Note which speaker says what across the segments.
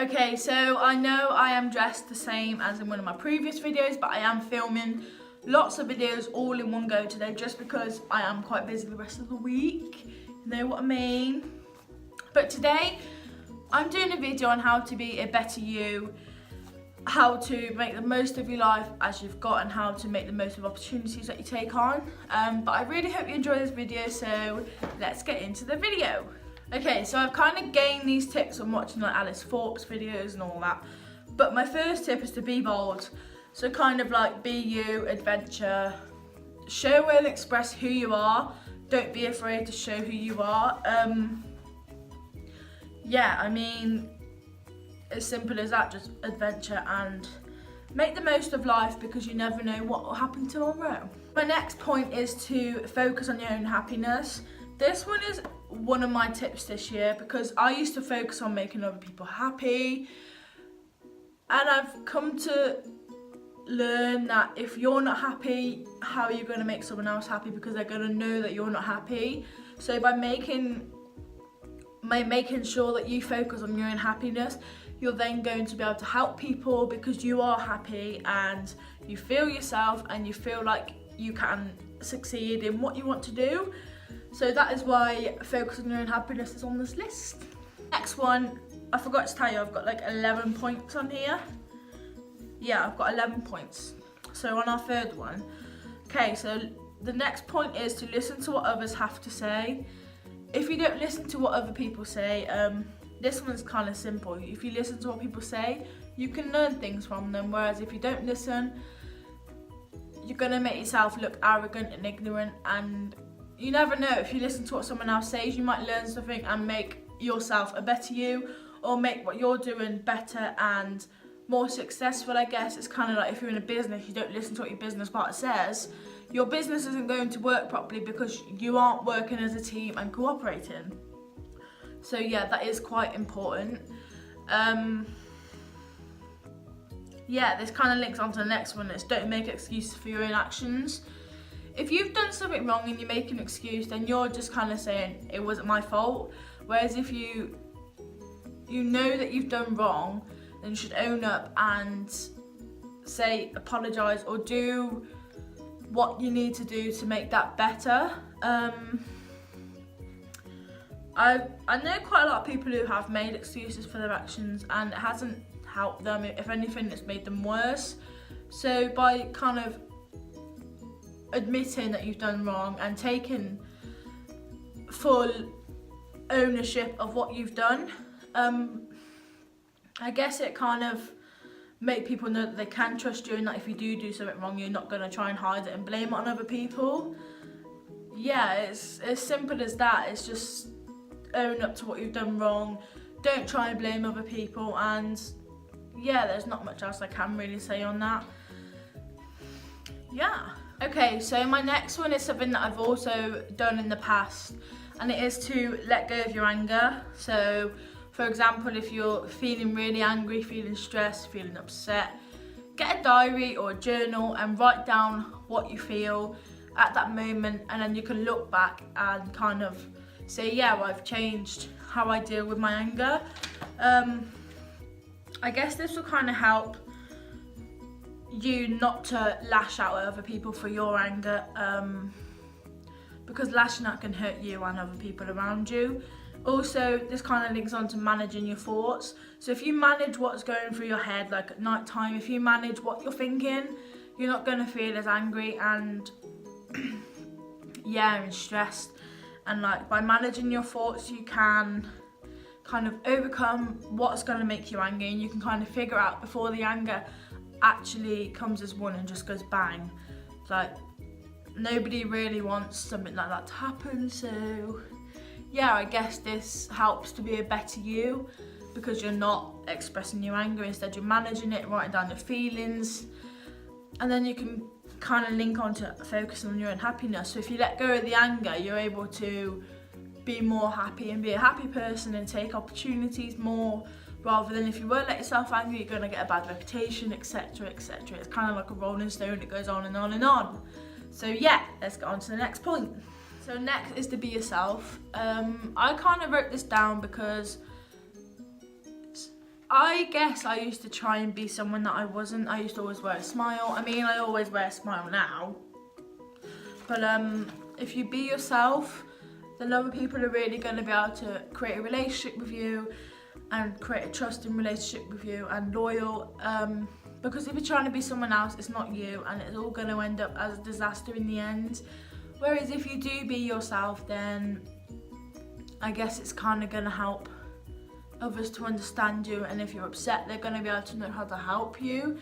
Speaker 1: Okay, so I know I am dressed the same as in one of my previous videos, but I am filming lots of videos all in one go today just because I am quite busy the rest of the week. You know what I mean? But today, I'm doing a video on how to be a better you, how to make the most of your life as you've got, and how to make the most of opportunities that you take on. But I really hope you enjoy this video, so let's get into the video. Okay, so I've kind of gained these tips from watching like Alice Thorpe's videos and all that. But my first tip is to be bold. So kind of like be you, adventure, show and express who you are. Don't be afraid to show who you are. Yeah, I mean, as simple as that, just adventure and make the most of life because you never know what will happen tomorrow. My next point is to focus on your own happiness. This one is one of my tips this year because I used to focus on making other people happy, and I've come to learn that if you're not happy, how are you going to make someone else happy, because they're going to know that you're not happy. So by making sure that you focus on your own happiness, you're then going to be able to help people because you are happy and you feel yourself and you feel like you can succeed in what you want to do. So that is why focus on your own happiness is on this list. Next one, I forgot to tell you, I've got like 11 points on here. Yeah, I've got 11 points. So on our third one. Okay, so the next point is to listen to what others have to say. If you don't listen to what other people say, this one's kind of simple. If you listen to what people say, you can learn things from them. Whereas if you don't listen, you're going to make yourself look arrogant and ignorant, and you never know. If you listen to what someone else says, you might learn something and make yourself a better you, or make what you're doing better and more successful, I guess. It's kind of like if you're in a business, you don't listen to what your business partner says, your business isn't going to work properly because you aren't working as a team and cooperating. So yeah, that is quite important. Yeah, this kind of links on to the next one. It's don't make excuses for your own actions. If you've done something wrong and you make an excuse, then you're just kind of saying it wasn't my fault. Whereas if you know that you've done wrong, then you should own up and say apologise or do what you need to do to make that better. I know quite a lot of people who have made excuses for their actions and it hasn't helped them. If anything, it's made them worse. So by kind of admitting that you've done wrong and taking full ownership of what you've done, I guess it kind of make people know that they can trust you, and that if you do something wrong, you're not going to try and hide it and blame it on other people. Yeah, it's as simple as that. It's just own up to what you've done wrong. Don't try and blame other people, and yeah, there's not much else I can really say on that. Yeah. Okay, so my next one is something that I've also done in the past, and it is to let go of your anger. So, for example, if you're feeling really angry, feeling stressed, feeling upset, get a diary or a journal and write down what you feel at that moment, and then you can look back and kind of say, yeah, well, I've changed how I deal with my anger. I guess this will kind of help you not to lash out at other people for your anger, because lashing out can hurt you and other people around you. Also, this kind of links on to managing your thoughts. So if you manage what's going through your head, like at night time, if you manage what you're thinking, you're not going to feel as angry and yeah, and stressed. And like by managing your thoughts, you can kind of overcome what's going to make you angry, and you can kind of figure out before the anger actually comes as one and just goes bang. Like nobody really wants something like that to happen. So yeah, I guess this helps to be a better you because you're not expressing your anger, instead you're managing it, writing down your feelings, and then you can kind of link on to focusing on your own happiness. So if you let go of the anger, you're able to be more happy and be a happy person and take opportunities more, rather than if you won't let yourself angry, you're going to get a bad reputation, etc, etc. It's kind of like a rolling stone, it goes on and on and on. So yeah, let's get on to the next point. So next is to be yourself. I kind of wrote this down because I guess I used to try and be someone that I wasn't. I used to always wear a smile. I mean, I always wear a smile now. But if you be yourself, then other people are really going to be able to create a relationship with you and create a trusting relationship with you and loyal. Because if you're trying to be someone else, it's not you, and it's all going to end up as a disaster in the end. Whereas if you do be yourself, then I guess it's kind of going to help others to understand you, and if you're upset, they're going to be able to know how to help you.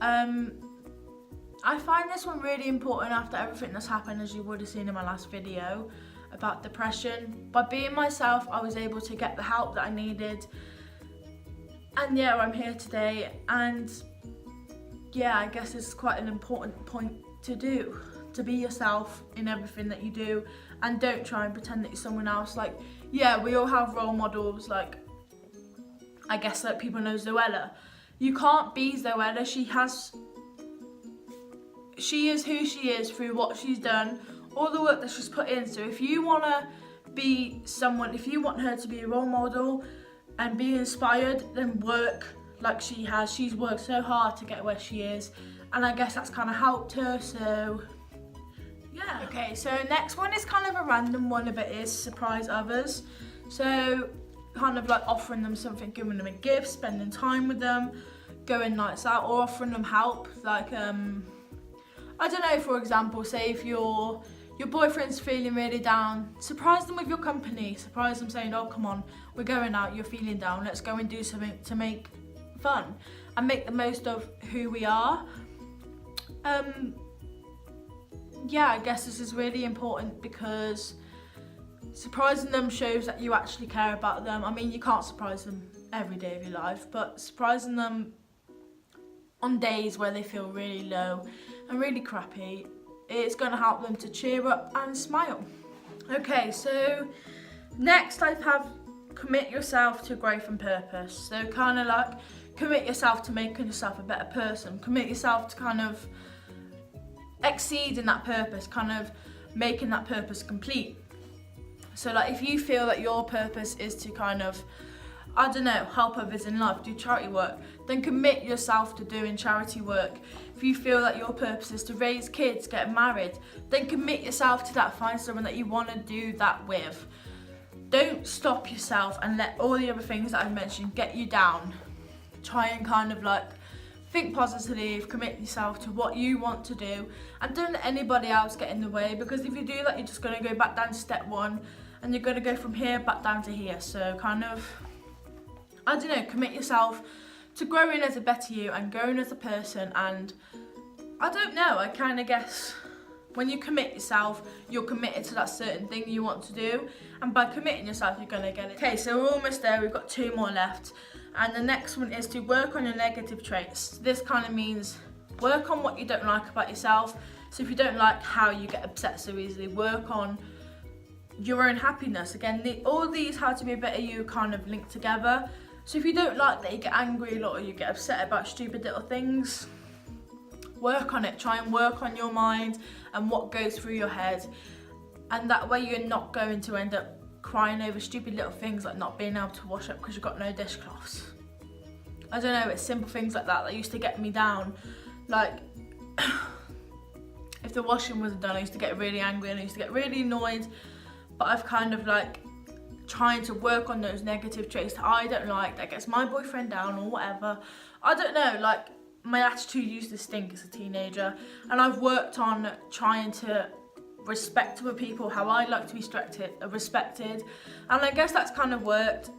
Speaker 1: I find this one really important after everything that's happened, as you would have seen in my last video about depression. By being myself, I was able to get the help that I needed, and yeah, I'm here today. And yeah, I guess it's quite an important point to do, to be yourself in everything that you do, and don't try and pretend that you're someone else. Like, yeah, we all have role models, like I guess like people know Zoella. You can't be Zoella. She is who she is through what she's done, all the work that she's put in. So if you want to be someone, if you want her to be a role model and be inspired, then work like she has. She's worked so hard to get where she is, and I guess that's kind of helped her. So yeah. Okay, so next one is kind of a random one, but it is surprise others. So kind of like offering them something, giving them a gift, spending time with them, going nights out, or offering them help. Like I don't know, for example, say if your boyfriend's feeling really down, surprise them with your company. Surprise them saying, oh come on, we're going out, you're feeling down, let's go and do something to make fun and make the most of who we are. Yeah, I guess this is really important because surprising them shows that you actually care about them. I mean, you can't surprise them every day of your life, but surprising them on days where they feel really low and really crappy, it's going to help them to cheer up and smile. Okay, so next I have commit yourself to growth and purpose. So kind of like commit yourself to making yourself a better person. Commit yourself to kind of exceeding that purpose, kind of making that purpose complete. So like if you feel that your purpose is to kind of, I don't know, help others in life, do charity work, then commit yourself to doing charity work. If you feel that your purpose is to raise kids, get married, then commit yourself to that. Find someone that you want to do that with. Don't stop yourself and let all the other things that I've mentioned get you down. Try and kind of like think positively, commit yourself to what you want to do, and don't let anybody else get in the way, because if you do that, you're just going to go back down to step one, and you're going to go from here back down to here. So kind of, I don't know, commit yourself to growing as a better you and growing as a person. And I don't know, I kind of guess when you commit yourself, you're committed to that certain thing you want to do, and by committing yourself, you're going to get it. Okay, so we're almost there, we've got 2 more left, and the next one is to work on your negative traits. This kind of means work on what you don't like about yourself. So if you don't like how you get upset so easily, work on your own happiness. Again, all these how to be a better you kind of link together. So if you don't like that you get angry a lot or you get upset about stupid little things, work on it. Try and work on your mind and what goes through your head, and that way you're not going to end up crying over stupid little things like not being able to wash up because you've got no dishcloths. I don't know, it's simple things like that that used to get me down. Like if the washing wasn't done, I used to get really angry and I used to get really annoyed. But I've kind of like trying to work on those negative traits that I don't like, that gets my boyfriend down or whatever. I don't know, like my attitude used to stink as a teenager, and I've worked on trying to respect other people, how I like to be respected, and I guess that's kind of worked.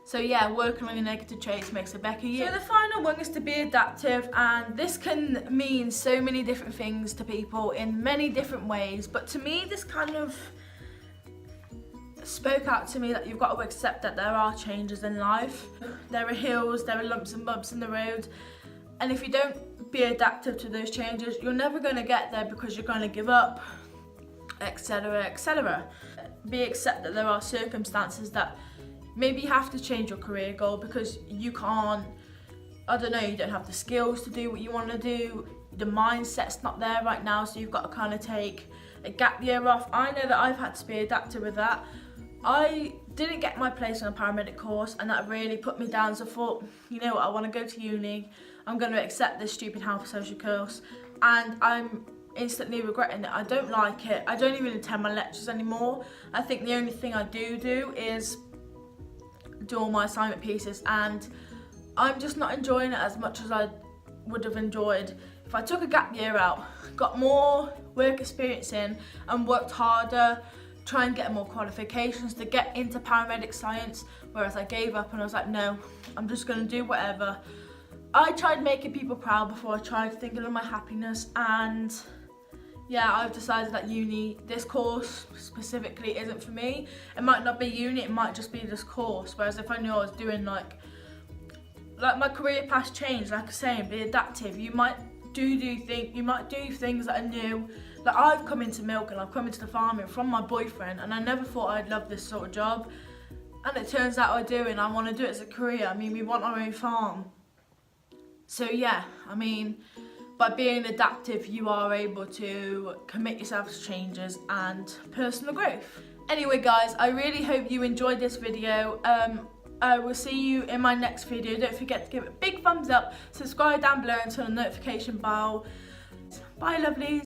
Speaker 1: So yeah, working on your negative traits makes a better you. So the final one is to be adaptive, and this can mean so many different things to people in many different ways, but to me this kind of spoke out to me that you've got to accept that there are changes in life. There are hills, there are lumps and bumps in the road, and if you don't be adaptive to those changes, you're never going to get there because you're going to give up, etc, etc. Accept that there are circumstances that maybe you have to change your career goal because you can't, I don't know, you don't have the skills to do what you want to do, the mindset's not there right now, so you've got to kind of take a gap year off. I know that I've had to be adaptive with that. I didn't get my place on a paramedic course, and that really put me down. So I thought, you know what, I want to go to uni, I'm going to accept this stupid health and social course, and I'm instantly regretting it. I don't like it. I don't even attend my lectures anymore. I think the only thing I do is do all my assignment pieces, and I'm just not enjoying it as much as I would have enjoyed if I took a gap year out, got more work experience in, and worked harder, try and get more qualifications to get into paramedic science, whereas I gave up and I was like, no, I'm just going to do whatever. I tried making people proud before I tried thinking of my happiness, and yeah, I've decided that uni, this course specifically, isn't for me. It might not be uni, it might just be this course, whereas if I knew I was doing like my career path change, like I was saying, be adaptive. You might do things that are new. Like I've come into milk and I've come into the farming from my boyfriend, and I never thought I'd love this sort of job, and it turns out I do, and I want to do it as a career. I mean, we want our own farm. So yeah, I mean, by being adaptive, you are able to commit yourself to changes and personal growth. Anyway guys, I really hope you enjoyed this video. I will see you in my next video. Don't forget to give it a big thumbs up, subscribe down below and turn on the notification bell. Bye lovelies.